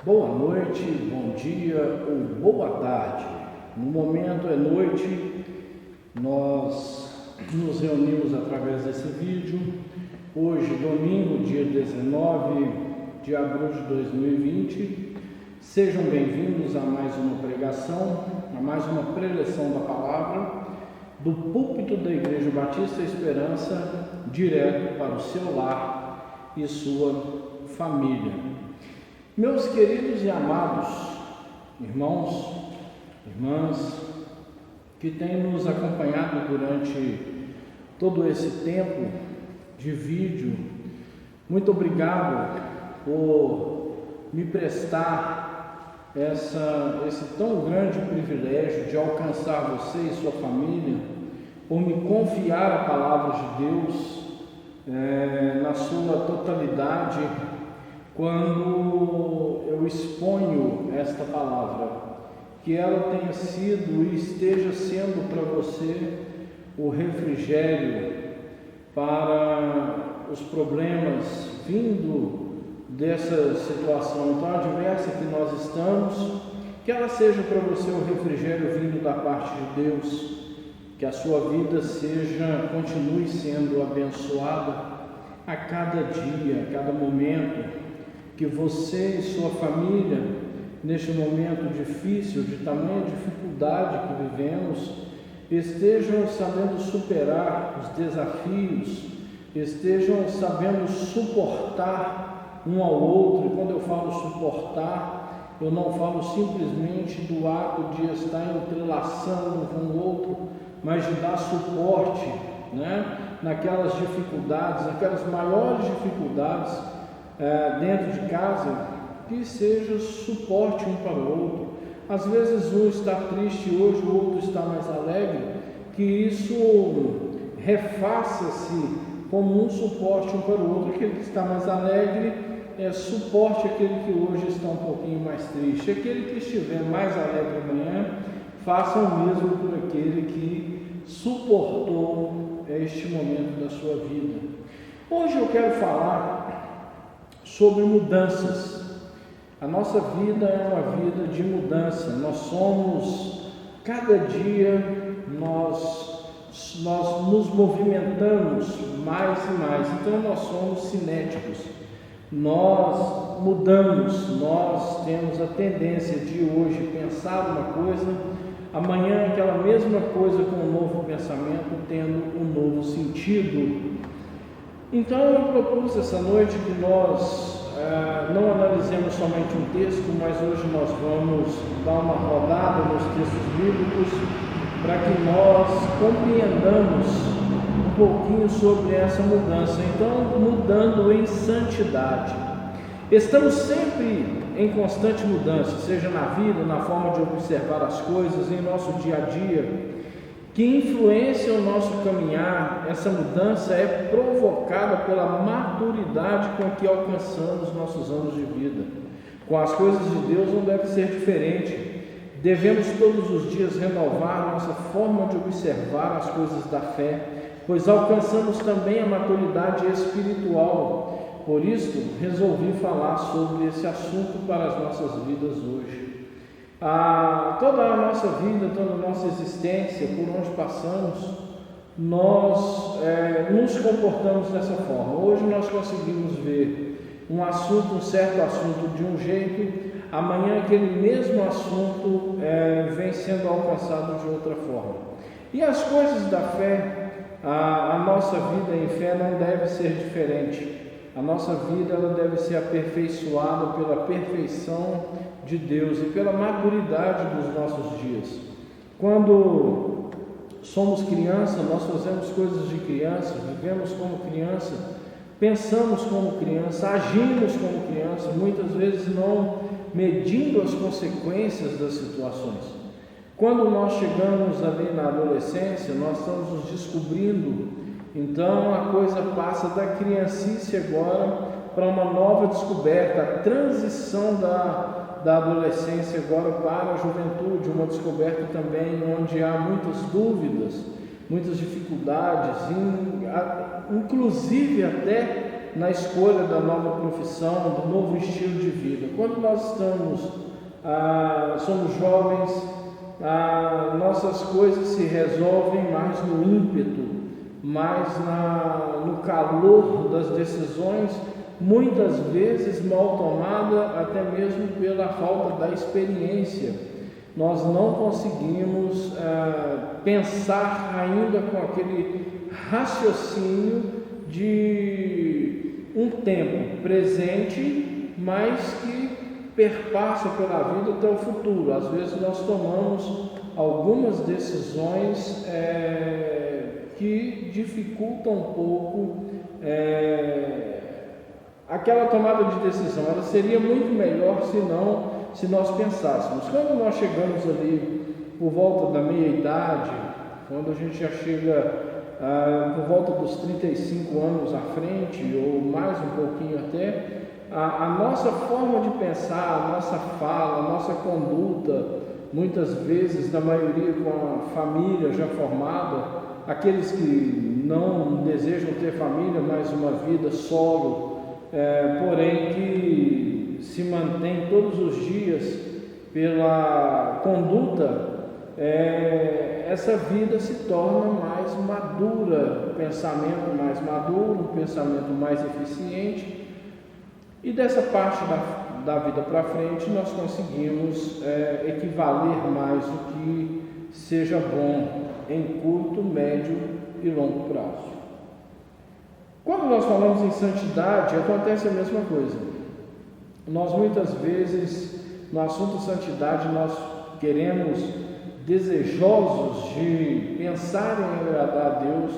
Boa noite, bom dia ou boa tarde. No momento é noite, nós nos reunimos através desse vídeo. Hoje, domingo, dia 19 de abril de 2020. Sejam bem-vindos a mais uma pregação, a mais uma preleção da palavra do púlpito da Igreja Batista Esperança, direto para o seu lar e sua família. Meus queridos e amados irmãos, irmãs, que têm nos acompanhado durante todo esse tempo de vídeo, muito obrigado por me prestar esse tão grande privilégio de alcançar você e sua família, por me confiar a palavra de Deus na sua totalidade. Quando eu exponho esta palavra, que ela tenha sido e esteja sendo para você o refrigério para os problemas vindo dessa situação tão adversa que nós estamos, que ela seja para você o refrigério vindo da parte de Deus, que a sua vida continue sendo abençoada a cada dia, a cada momento, que você e sua família, neste momento difícil, de tamanha dificuldade que vivemos, estejam sabendo superar os desafios, estejam sabendo suportar um ao outro. E quando eu falo suportar, eu não falo simplesmente do ato de estar entrelaçando um com o outro, mas de dar suporte, naquelas dificuldades, naquelas maiores dificuldades, dentro de casa, que seja suporte um para o outro. Às vezes um está triste hoje, o outro está mais alegre, que isso refaça-se como um suporte um para o outro. Aquele que está mais alegre suporte aquele que hoje está um pouquinho mais triste. Aquele que estiver mais alegre amanhã, faça o mesmo por aquele que suportou este momento da sua vida. Hoje eu quero falar sobre mudanças. A nossa vida é uma vida de mudança. Nós somos, cada dia nós nos movimentamos mais e mais. Então nós somos cinéticos. Nós mudamos, nós temos a tendência de hoje pensar uma coisa, amanhã aquela mesma coisa com um novo pensamento, tendo um novo sentido. Então eu propus essa noite que nós não analisemos somente um texto, mas hoje nós vamos dar uma rodada nos textos bíblicos para que nós compreendamos um pouquinho sobre essa mudança. Então, mudando em santidade. Estamos sempre em constante mudança, seja na vida, na forma de observar as coisas, em nosso dia a dia, que influencia o nosso caminhar. Essa mudança é provocada pela maturidade com que alcançamos nossos anos de vida. Com as coisas de Deus não deve ser diferente. Devemos todos os dias renovar nossa forma de observar as coisas da fé, pois alcançamos também a maturidade espiritual. Por isso, resolvi falar sobre esse assunto para as nossas vidas hoje. Toda a nossa vida, toda a nossa existência, por onde passamos, nós nos comportamos dessa forma. Hoje nós conseguimos ver um certo assunto de um jeito, amanhã aquele mesmo assunto vem sendo alcançado de outra forma. E as coisas da fé, a nossa vida em fé não deve ser diferente. A nossa vida ela deve ser aperfeiçoada pela perfeição de Deus e pela maturidade dos nossos dias. Quando somos criança, nós fazemos coisas de criança, vivemos como criança, pensamos como criança, agimos como criança, muitas vezes não medindo as consequências das situações. Quando nós chegamos ali na adolescência, nós estamos nos descobrindo. Então a coisa passa da criancice agora para uma nova descoberta, a transição da adolescência agora para a juventude, uma descoberta também onde há muitas dúvidas, muitas dificuldades, inclusive até na escolha da nova profissão, do novo estilo de vida. Quando nós somos jovens, nossas coisas se resolvem mais no ímpeto, mais no calor das decisões, muitas vezes mal tomada até mesmo pela falta da experiência. Nós não conseguimos pensar ainda com aquele raciocínio de um tempo presente, mas que perpassa pela vida até o futuro. Às vezes nós tomamos algumas decisões que dificultam um pouco aquela tomada de decisão. Ela seria muito melhor se nós pensássemos. Quando nós chegamos ali por volta da meia-idade, quando a gente já chega por volta dos 35 anos à frente, ou mais um pouquinho até, a nossa forma de pensar, a nossa fala, a nossa conduta, muitas vezes, na maioria com a família já formada, aqueles que não desejam ter família, mas uma vida solo, porém que se mantém todos os dias pela conduta, essa vida se torna mais madura, um pensamento mais maduro, um pensamento mais eficiente, e dessa parte da vida para frente nós conseguimos equivaler mais o que seja bom em curto, médio e longo prazo. Quando nós falamos em santidade, acontece a mesma coisa. Nós muitas vezes, no assunto santidade, nós queremos, desejosos de pensar em agradar a Deus,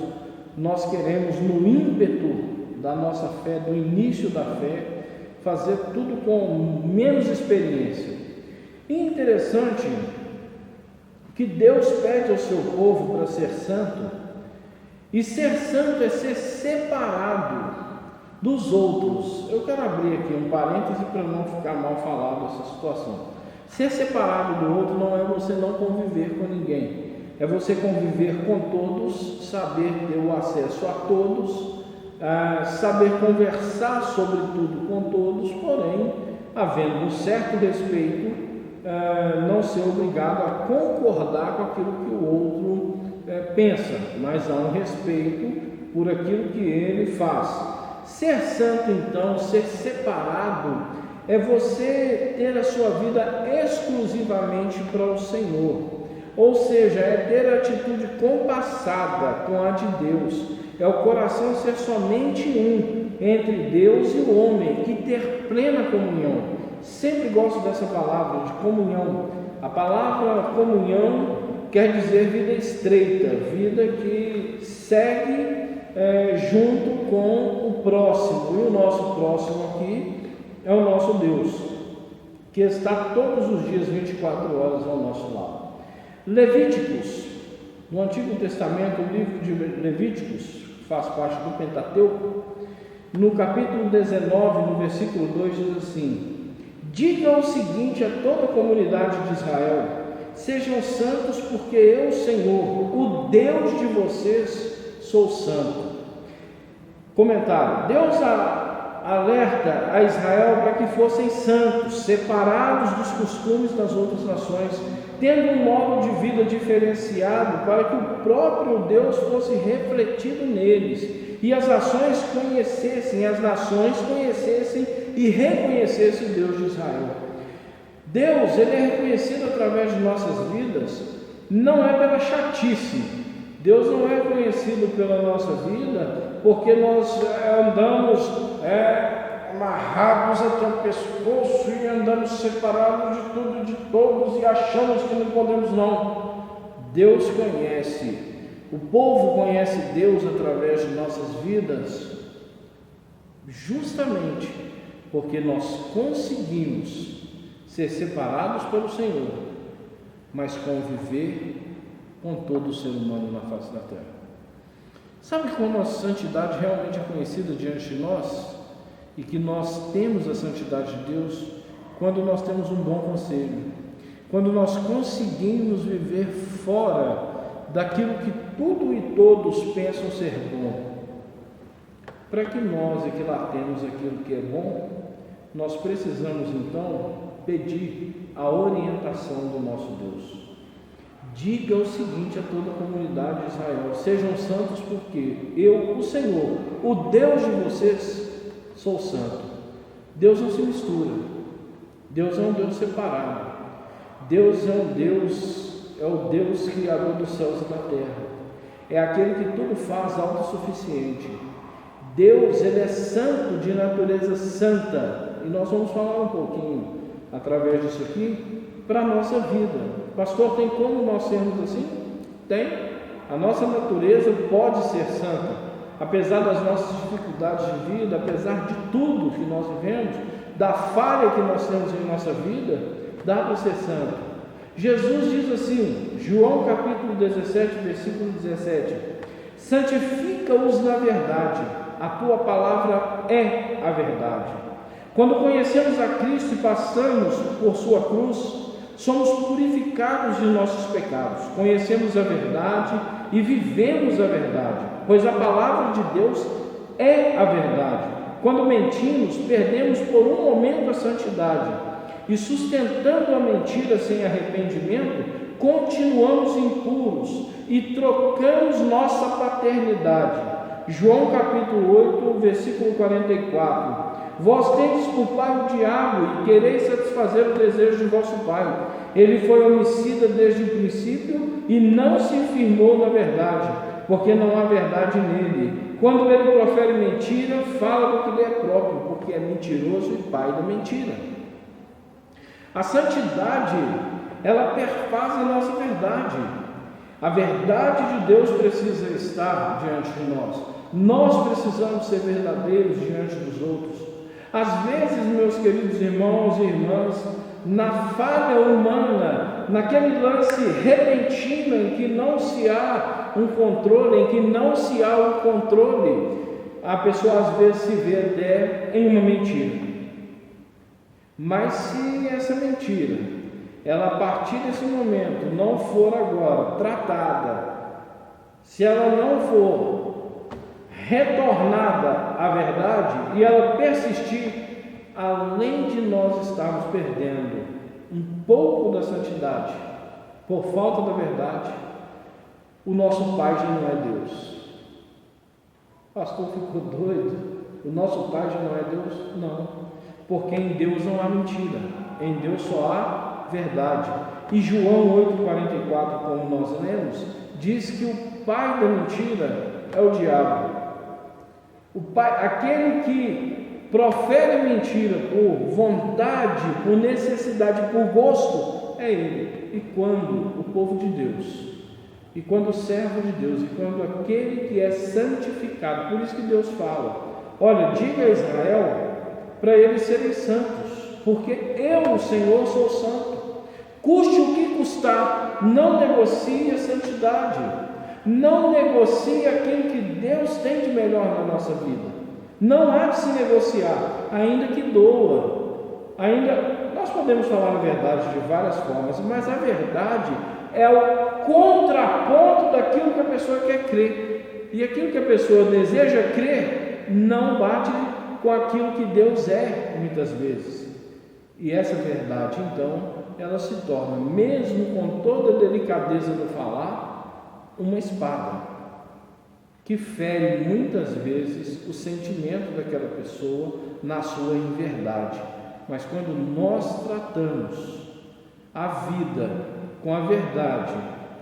nós queremos, no ímpeto da nossa fé, do início da fé, fazer tudo com menos experiência. E interessante que Deus pede ao seu povo para ser santo, e ser santo é ser separado dos outros. Eu quero abrir aqui um parêntese para não ficar mal falado essa situação. Ser separado do outro não é você não conviver com ninguém, é você conviver com todos, saber ter o acesso a todos, saber conversar sobre tudo com todos, porém, havendo um certo respeito, não ser obrigado a concordar com aquilo que o outro pensa, mas há um respeito por aquilo que ele faz. Ser santo, então, ser separado, é você ter a sua vida exclusivamente para o Senhor, ou seja, é ter a atitude compassada com a de Deus, é o coração ser somente um entre Deus e o homem, e ter plena comunhão. Sempre gosto dessa palavra de comunhão. A palavra comunhão quer dizer vida estreita, vida que segue junto com o próximo, e o nosso próximo aqui é o nosso Deus, que está todos os dias 24 horas ao nosso lado. Levíticos, no Antigo Testamento, o livro de Levíticos faz parte do Pentateuco. No capítulo 19, no versículo 2, diz assim: diga o seguinte a toda a comunidade de Israel: sejam santos, porque eu, Senhor, o Deus de vocês, sou santo. Comentário: Deus alerta a Israel para que fossem santos, separados dos costumes das outras nações, tendo um modo de vida diferenciado, para que o próprio Deus fosse refletido neles, e as nações conhecessem e reconhecessem o Deus de Israel. Deus, ele é reconhecido através de nossas vidas, não é pela chatice. Deus não é conhecido pela nossa vida porque nós andamos amarrados até o pescoço e andamos separados de tudo e de todos e achamos que não podemos, não. Deus conhece, o povo conhece Deus através de nossas vidas, justamente porque nós conseguimos ser separados pelo Senhor, mas conviver com todo o ser humano na face da terra. Sabe como a santidade realmente é conhecida diante de nós? E que nós temos a santidade de Deus quando nós temos um bom conselho, quando nós conseguimos viver fora daquilo que tudo e todos pensam ser bom. Para que nós equilatemos aquilo que é bom, nós precisamos então pedir a orientação do nosso Deus. Diga o seguinte a toda a comunidade de Israel: sejam santos, porque eu, o Senhor, o Deus de vocês, sou santo. Deus não se mistura. Deus é um Deus separado. Deus é o Deus criador dos céus e da terra. É aquele que tudo faz autossuficiente. Deus, Ele é santo, de natureza santa. E nós vamos falar um pouquinho, através disso aqui, para a nossa vida. Pastor, tem como nós sermos assim? Tem. A nossa natureza pode ser santa. Apesar das nossas dificuldades de vida, apesar de tudo que nós vivemos, da falha que nós temos em nossa vida, dá para ser santo. Jesus diz assim, João capítulo 17, versículo 17: santifica-os na verdade, a tua palavra é a verdade. Quando conhecemos a Cristo e passamos por sua cruz, somos purificados de nossos pecados, conhecemos a verdade e vivemos a verdade, pois a palavra de Deus é a verdade. Quando mentimos, perdemos por um momento a santidade, e sustentando a mentira sem arrependimento, continuamos impuros e trocamos nossa paternidade. João capítulo 8, versículo 44: vós tendes por pai o diabo e quereis satisfazer o desejo de vosso pai. Ele foi homicida desde o princípio e não se firmou na verdade, porque não há verdade nele. Quando ele profere mentira, fala do que lhe é próprio, porque é mentiroso e pai da mentira. A santidade, ela perfaz a nossa verdade. A verdade de Deus precisa estar diante de nós. Nós precisamos ser verdadeiros diante dos outros. Às vezes, meus queridos irmãos e irmãs, na falha humana, naquele lance repentino em que não se há um controle, a pessoa às vezes se vê até em uma mentira. Mas se essa mentira, ela a partir desse momento não for agora tratada, se ela não for retornada à verdade e ela persistir, além de nós estarmos perdendo um pouco da santidade por falta da verdade, o nosso Pai já não é Deus. O pastor ficou doido? O nosso Pai já não é Deus? Não, porque em Deus não há mentira, em Deus só há verdade. E João 8,44, como nós lemos, diz que o pai da mentira é o diabo. O pai, aquele que profere mentira por vontade, por necessidade, por gosto, é ele. E quando o povo de Deus, e quando o servo de Deus, e quando aquele que é santificado, por isso que Deus fala: olha, diga a Israel para eles serem santos, porque eu, o Senhor, sou santo. Custe o que custar, não negocie a santidade, não negocie aquilo que Deus tem de melhor na nossa vida. Não há de se negociar, ainda que doa. Nós podemos falar a verdade de várias formas, mas a verdade é o contraponto daquilo que a pessoa quer crer. E aquilo que a pessoa deseja crer não bate com aquilo que Deus é, muitas vezes. E essa verdade, então, ela se torna, mesmo com toda a delicadeza do falar, uma espada que fere muitas vezes o sentimento daquela pessoa na sua inverdade. Mas quando nós tratamos a vida com a verdade,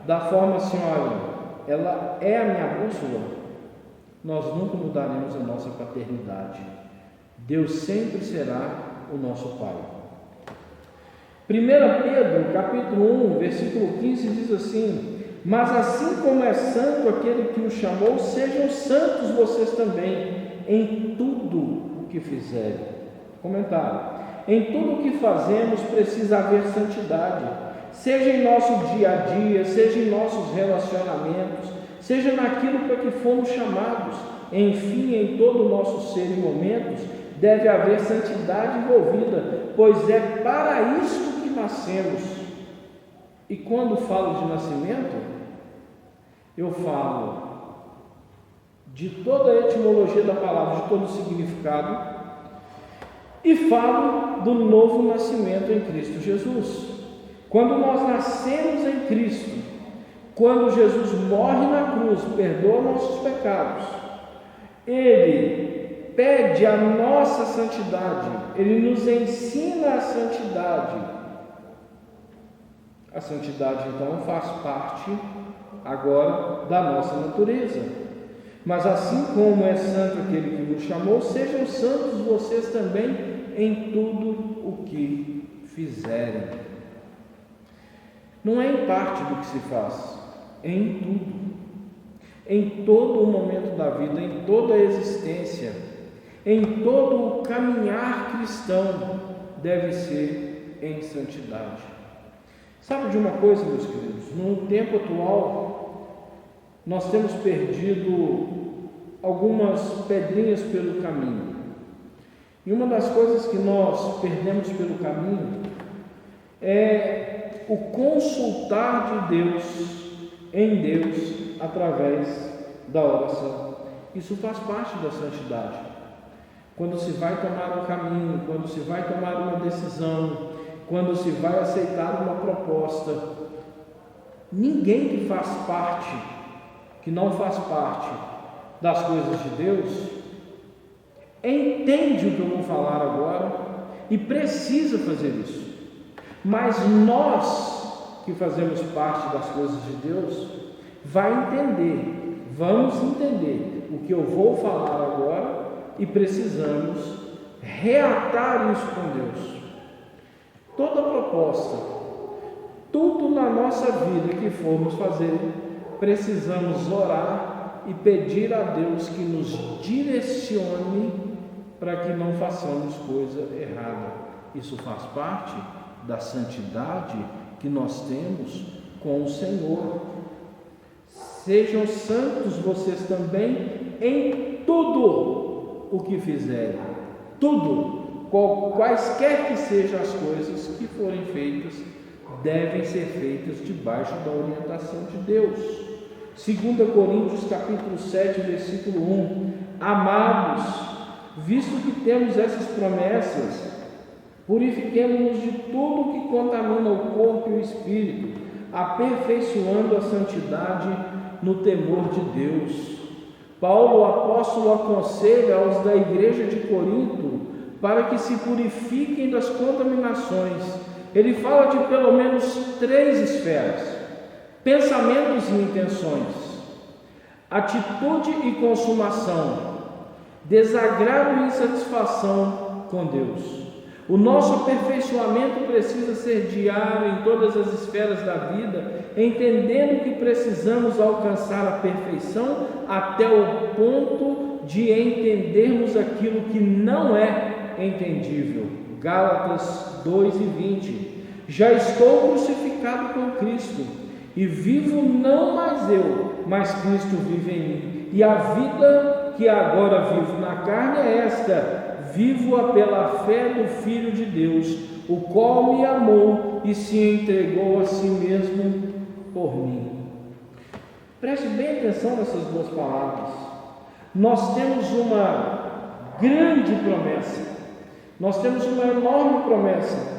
da forma assim, olha, ela é a minha bússola, nós nunca mudaremos a nossa paternidade. Deus sempre será o nosso Pai. 1 Pedro, capítulo 1, versículo 15, diz assim: mas assim como é santo aquele que o chamou, sejam santos vocês também, em tudo o que fizerem. Comentário: em tudo o que fazemos precisa haver santidade, seja em nosso dia a dia, seja em nossos relacionamentos, seja naquilo para que fomos chamados. Enfim, em todo o nosso ser e momentos, deve haver santidade envolvida, pois é para isto que nascemos. E quando falo de nascimento, eu falo de toda a etimologia da palavra, de todo o significado, e falo do novo nascimento em Cristo Jesus. Quando nós nascemos em Cristo, quando Jesus morre na cruz, perdoa nossos pecados, Ele pede a nossa santidade, Ele nos ensina a santidade. A santidade, então, faz parte agora da nossa natureza. Mas assim como é santo aquele que nos chamou, sejam santos vocês também em tudo o que fizerem. Não é em parte do que se faz, é em tudo. Em todo o momento da vida, em toda a existência, em todo o caminhar cristão, deve ser em santidade. Sabe de uma coisa, meus queridos? No tempo atual, nós temos perdido algumas pedrinhas pelo caminho. E uma das coisas que nós perdemos pelo caminho é o consultar de Deus em Deus através da oração. Isso faz parte da santidade. Quando se vai tomar um caminho, quando se vai tomar uma decisão, quando se vai aceitar uma proposta, ninguém que faz parte, que não faz parte das coisas de Deus, entende o que eu vou falar agora e precisa fazer isso. Mas nós que fazemos parte das coisas de Deus, vamos entender o que eu vou falar agora e precisamos reatar isso com Deus. Toda proposta, tudo na nossa vida que formos fazer, precisamos orar e pedir a Deus que nos direcione para que não façamos coisa errada. Isso faz parte da santidade que nós temos com o Senhor. Sejam santos vocês também em tudo o que fizerem. Tudo. Quaisquer que sejam as coisas que forem feitas, devem ser feitas debaixo da orientação de Deus. 2 Coríntios capítulo 7, versículo 1. Amados, visto que temos essas promessas, purifiquemo-nos de tudo que contamina o corpo e o espírito, aperfeiçoando a santidade no temor de Deus. Paulo, o apóstolo, aconselha aos da igreja de Corinto para que se purifiquem das contaminações. Ele fala de pelo menos 3 esferas: pensamentos e intenções, atitude e consumação, desagrado e insatisfação com Deus. O nosso aperfeiçoamento precisa ser diário em todas as esferas da vida, entendendo que precisamos alcançar a perfeição até o ponto de entendermos aquilo que não é entendível. Gálatas 2:20. Já estou crucificado com Cristo, e vivo não mais eu, mas Cristo vive em mim. E a vida que agora vivo na carne é esta: vivo-a pela fé do Filho de Deus, o qual me amou e se entregou a si mesmo por mim. Preste bem atenção nessas 2 palavras. Nós temos uma grande promessa, nós temos uma enorme promessa.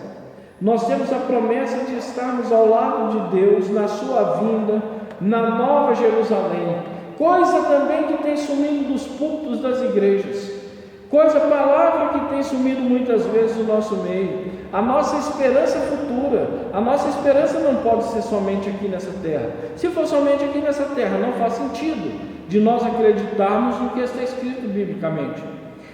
Nós temos a promessa de estarmos ao lado de Deus na sua vinda, na Nova Jerusalém, coisa também que tem sumido dos púlpitos das igrejas, palavra que tem sumido muitas vezes do nosso meio. A nossa esperança futura, a nossa esperança não pode ser somente aqui nessa terra. Se for somente aqui nessa terra, não faz sentido de nós acreditarmos no que está escrito biblicamente.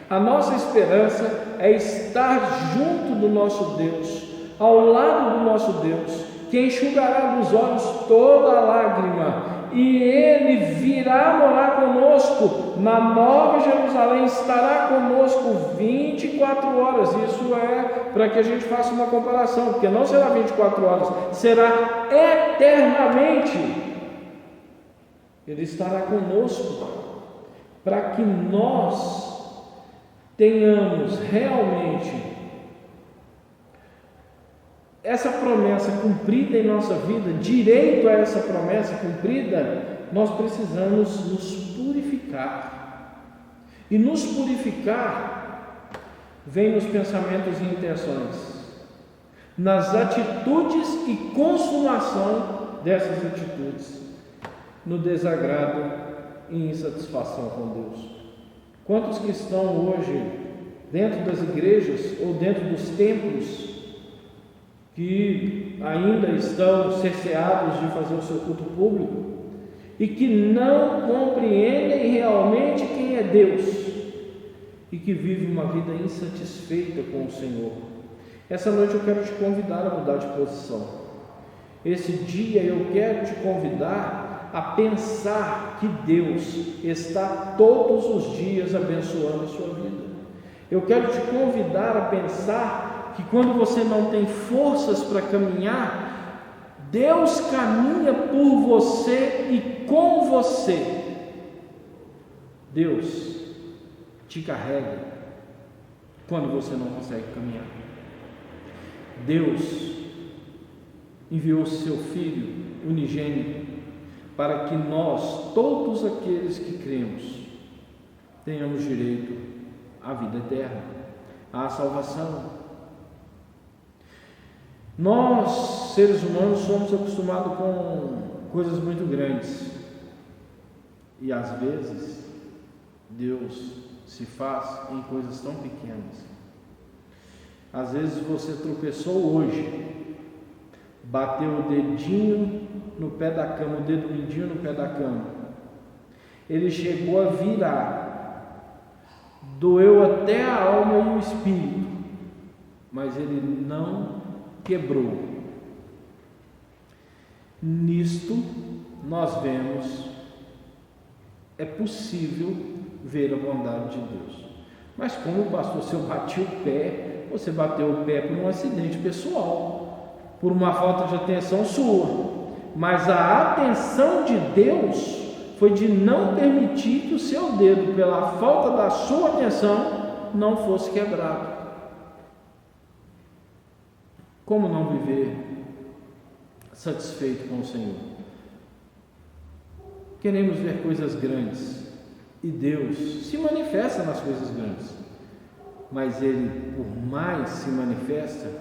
A nossa esperança é estar junto do nosso Deus, ao lado do nosso Deus, que enxugará dos olhos toda a lágrima, e Ele virá morar conosco na Nova Jerusalém, estará conosco 24 horas. Isso é para que a gente faça uma comparação, porque não será 24 horas, será eternamente. Ele estará conosco para que nós tenhamos realmente essa promessa cumprida em nossa vida, direito a essa promessa cumprida nós precisamos nos purificar. E nos purificar vem nos pensamentos e intenções, nas atitudes e consumação dessas atitudes, no desagrado e insatisfação com Deus. Quantos que estão hoje dentro das igrejas ou dentro dos templos que ainda estão cerceados de fazer o seu culto público e que não compreendem realmente quem é Deus e que vivem uma vida insatisfeita com o Senhor? Essa noite eu quero te convidar a mudar de posição. Esse dia eu quero te convidar a pensar que Deus está todos os dias abençoando a sua vida. Eu quero te convidar a pensar que quando você não tem forças para caminhar, Deus caminha por você e com você. Deus te carrega quando você não consegue caminhar. Deus enviou seu Filho unigênito para que nós, todos aqueles que cremos, tenhamos direito à vida eterna, à salvação. Nós, seres humanos, somos acostumados com coisas muito grandes e às vezes Deus se faz em coisas tão pequenas. Às vezes você tropeçou hoje, bateu o dedinho no pé da cama, o dedo mindinho no pé da cama, ele chegou a virar, doeu até a alma e o espírito, mas ele não quebrou. Nisto nós vemos, é possível ver a bondade de Deus. Mas como pastor, se eu bati o pé, você bateu o pé por um acidente pessoal, por uma falta de atenção sua, mas a atenção de Deus foi de não permitir que o seu dedo, pela falta da sua atenção, não fosse quebrado. Como não viver satisfeito com o Senhor? Queremos ver coisas grandes e Deus se manifesta nas coisas grandes, mas Ele, por mais, se manifesta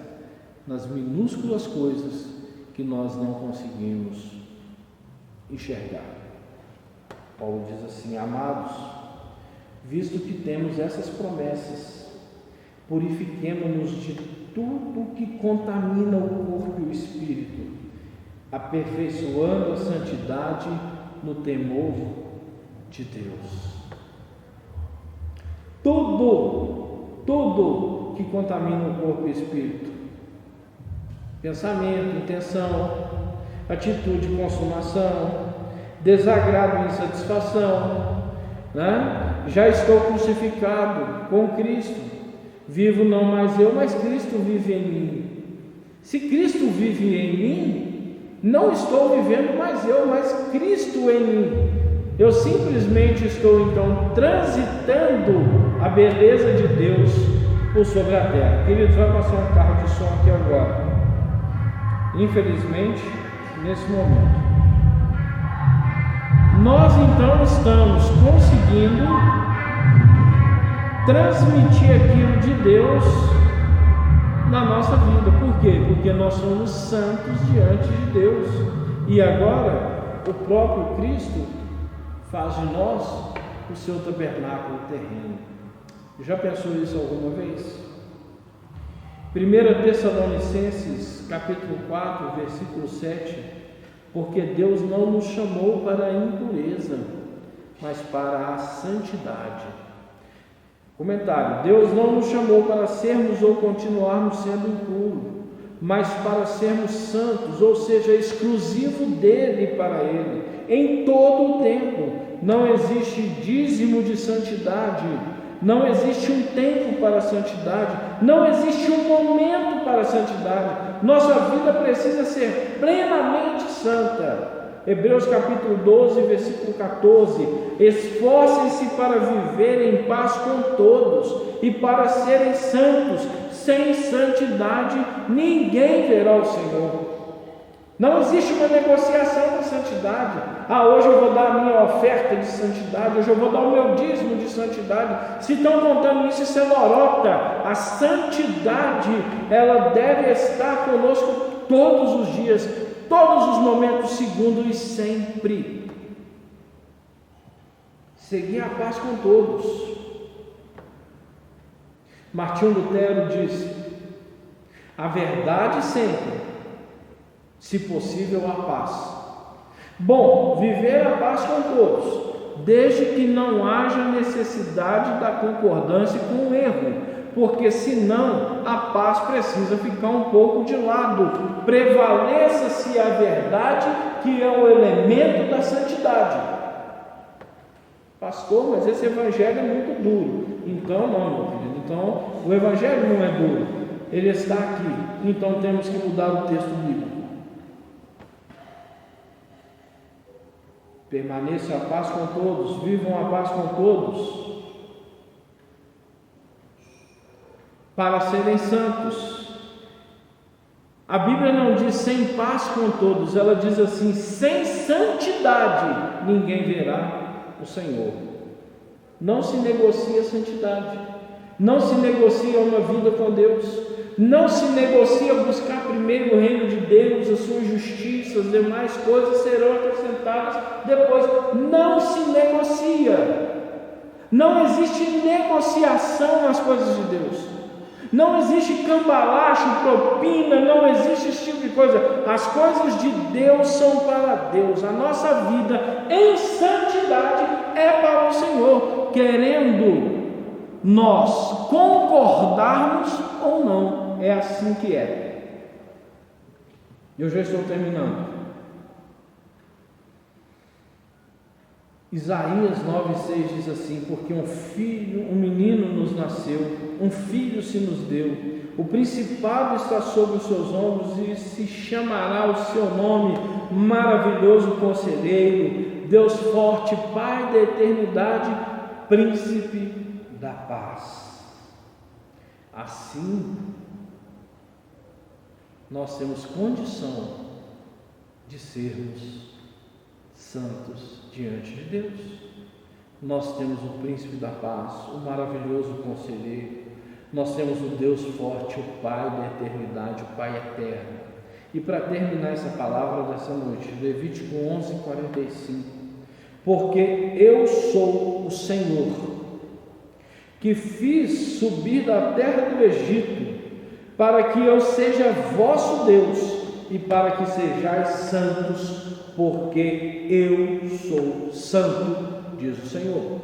nas minúsculas coisas que nós não conseguimos enxergar. Paulo diz assim: amados, visto que temos essas promessas, purifiquemo-nos de tudo que contamina o corpo e o espírito, aperfeiçoando a santidade no temor de Deus. Tudo que contamina o corpo e o espírito, pensamento, intenção, atitude, consumação, desagrado e insatisfação, né? Já estou crucificado com Cristo, vivo não mais eu, mas Cristo vive em mim. Se Cristo vive em mim, não estou vivendo mais eu, mas Cristo em mim. Eu simplesmente estou então transitando a beleza de Deus por sobre a terra. Queridos, vai passar um carro de som aqui agora. Infelizmente, nesse momento, nós então estamos conseguindo transmitir aquilo de Deus na nossa vida. Por quê? Porque nós somos santos diante de Deus. E agora, o próprio Cristo faz de nós o seu tabernáculo terreno. Já pensou isso alguma vez? 1 Tessalonicenses, capítulo 4, versículo 7. Porque Deus não nos chamou para a impureza, mas para a santidade. Comentário: Deus não nos chamou para sermos ou continuarmos sendo impuros, mas para sermos santos, ou seja, exclusivo dele e para ele, em todo o tempo. Não existe dízimo de santidade, não existe um tempo para a santidade, não existe um momento para a santidade. Nossa vida precisa ser plenamente santa. Hebreus capítulo 12, versículo 14: esforcem-se para viver em paz com todos e para serem santos. Sem santidade ninguém verá o Senhor. Não existe uma negociação da santidade. Hoje eu vou dar a minha oferta de santidade, hoje eu vou dar o meu dízimo de santidade. Se estão contando isso, isso é lorota. A santidade, ela deve estar conosco todos os dias, todos os momentos, segundo e sempre. Seguir a paz com todos. Martinho Lutero disse: a verdade sempre, se possível a paz. Bom, viver a paz com todos, desde que não haja necessidade da concordância com o erro, porque senão a paz precisa ficar um pouco de lado. Prevaleça-se a verdade, que é o elemento da santidade. Pastor, mas esse evangelho é muito duro. Então não, meu querido, então o evangelho não é duro, ele está aqui, então temos que mudar o texto bíblico. Permaneçam a paz com todos, vivam a paz com todos, para serem santos. A Bíblia não diz sem paz com todos, ela diz assim: sem santidade ninguém verá o Senhor. Não se negocia a santidade, não se negocia uma vida com Deus, não se negocia buscar primeiro o reino de Deus, a sua justiça, as demais coisas serão acrescentadas depois. Não se negocia, não existe negociação nas coisas de Deus. Não existe cambalacho, propina, não existe esse tipo de coisa. As coisas de Deus são para Deus. A nossa vida em santidade é para o Senhor, querendo nós concordarmos ou não. É assim que é. Eu já estou terminando. Isaías 9,6 diz assim: porque um menino nos nasceu, um filho se nos deu, o principado está sobre os seus ombros e se chamará o seu nome, maravilhoso conselheiro, Deus forte, Pai da eternidade, príncipe da paz. Assim, nós temos condição de sermos santos diante de Deus. Nós temos o príncipe da paz, o maravilhoso conselheiro, nós temos o Deus forte, o Pai da eternidade, o Pai eterno. E para terminar essa palavra dessa noite, Levítico 11:45, porque eu sou o Senhor, que fiz subir da terra do Egito, para que eu seja vosso Deus, e para que sejais santos, porque eu sou santo, diz o Senhor.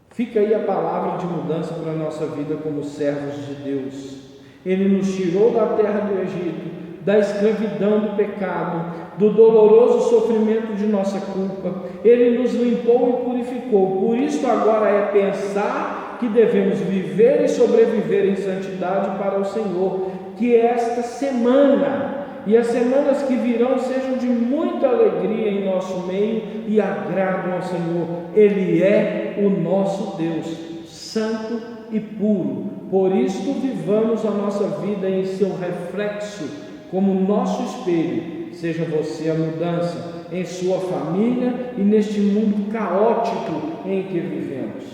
Fica aí a palavra de mudança para a nossa vida como servos de Deus. Ele nos tirou da terra do Egito, da escravidão do pecado, do doloroso sofrimento de nossa culpa. Ele nos limpou e purificou. Por isso agora é pensar que devemos viver e sobreviver em santidade para o Senhor. Que esta semana e as semanas que virão sejam de muita alegria em nosso meio e agradam ao Senhor. Ele é o nosso Deus, santo e puro. Por isso vivamos a nossa vida em seu reflexo, como nosso espelho. Seja você a mudança em sua família e neste mundo caótico em que vivemos.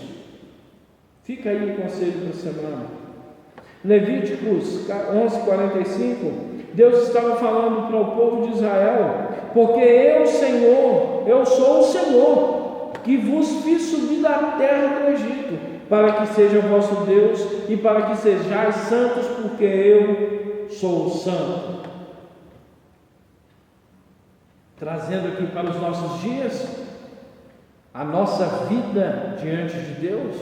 Fica aí o conselho da semana. Levíticos 11:45, Deus estava falando para o povo de Israel: porque eu, Senhor, eu sou o Senhor, que vos fiz subir da terra do Egito, para que seja vosso Deus e para que sejais santos, porque eu sou santo. Trazendo aqui para os nossos dias, a nossa vida diante de Deus,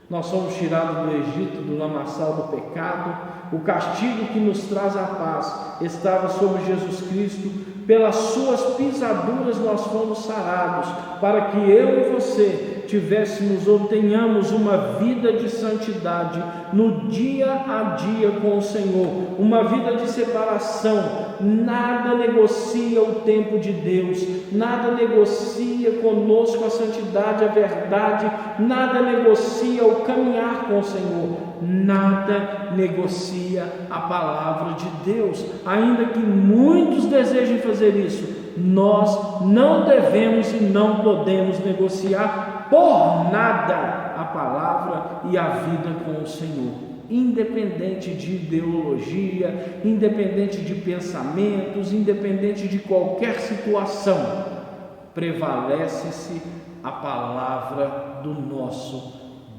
nós somos tirados do Egito, do lamaçal do pecado. O castigo que nos traz a paz estava sobre Jesus Cristo. Pelas suas pisaduras nós fomos sarados, para que eu e você tivéssemos ou tenhamos uma vida de santidade no dia a dia com o Senhor, uma vida de separação. Nada negocia o tempo de Deus, nada negocia negocia conosco a santidade, a verdade, nada negocia o caminhar com o Senhor, nada negocia a palavra de Deus. Ainda que muitos desejem fazer isso, nós não devemos e não podemos negociar por nada a palavra e a vida com o Senhor, independente de ideologia, independente de pensamentos, independente de qualquer situação. Prevalece-se a palavra do nosso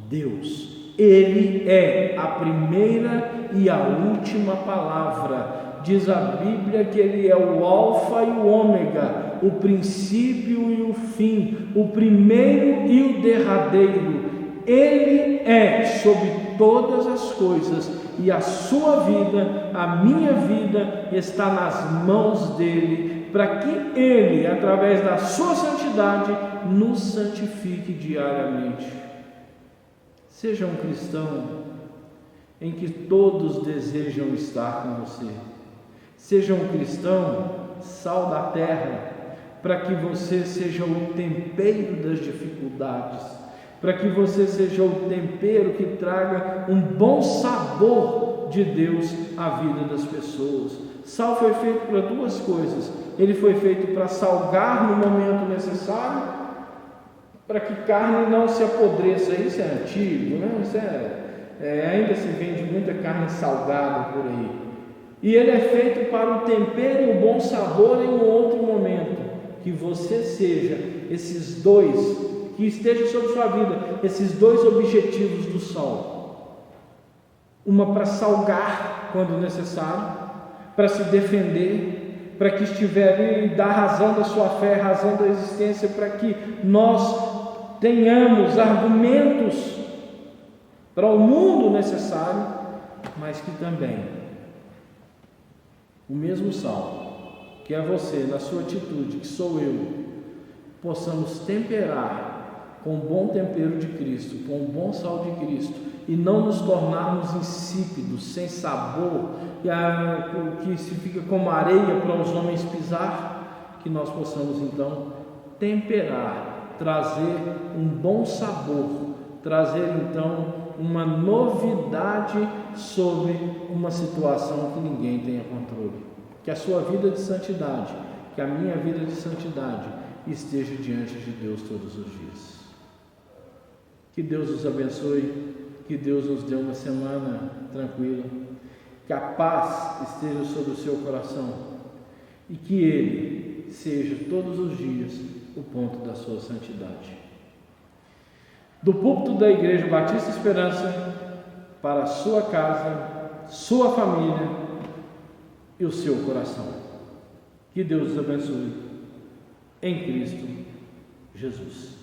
Deus. Ele é a primeira e a última palavra. Diz a Bíblia que Ele é o alfa e o ômega, o princípio e o fim, o primeiro e o derradeiro. Ele é sobre todas as coisas, e a sua vida, a minha vida, está nas mãos dele, para que Ele, através da sua santidade, nos santifique diariamente. Seja um cristão em que todos desejam estar com você. Seja um cristão, sal da terra, para que você seja o tempero das dificuldades, para que você seja o tempero que traga um bom sabor de Deus à vida das pessoas. Sal foi feito para duas coisas. Ele foi feito para salgar no momento necessário, para que carne não se apodreça. Isso é antigo, né? Isso ainda se vende muita carne salgada por aí. E ele é feito para o tempero e o bom sabor em um outro momento. Que você seja esses dois, que esteja sobre sua vida, esses dois objetivos do sal. Uma para salgar quando necessário, para se defender, para que estiver ali, dar razão da sua fé, razão da existência, para que nós tenhamos argumentos para o mundo necessário, mas que também o mesmo sal, que é você, na sua atitude, que sou eu, possamos temperar com o bom tempero de Cristo, com o bom sal de Cristo, e não nos tornarmos insípidos, sem sabor, que se fica como areia para os homens pisar, que nós possamos então temperar, trazer um bom sabor, trazer então uma novidade sobre uma situação que ninguém tenha controle. Que a sua vida de santidade, que a minha vida de santidade esteja diante de Deus todos os dias. Que Deus os abençoe, que Deus nos dê uma semana tranquila, que a paz esteja sobre o seu coração e que Ele seja todos os dias o ponto da sua santidade. Do púlpito da Igreja Batista Esperança, para a sua casa, sua família e o seu coração. Que Deus os abençoe, em Cristo Jesus.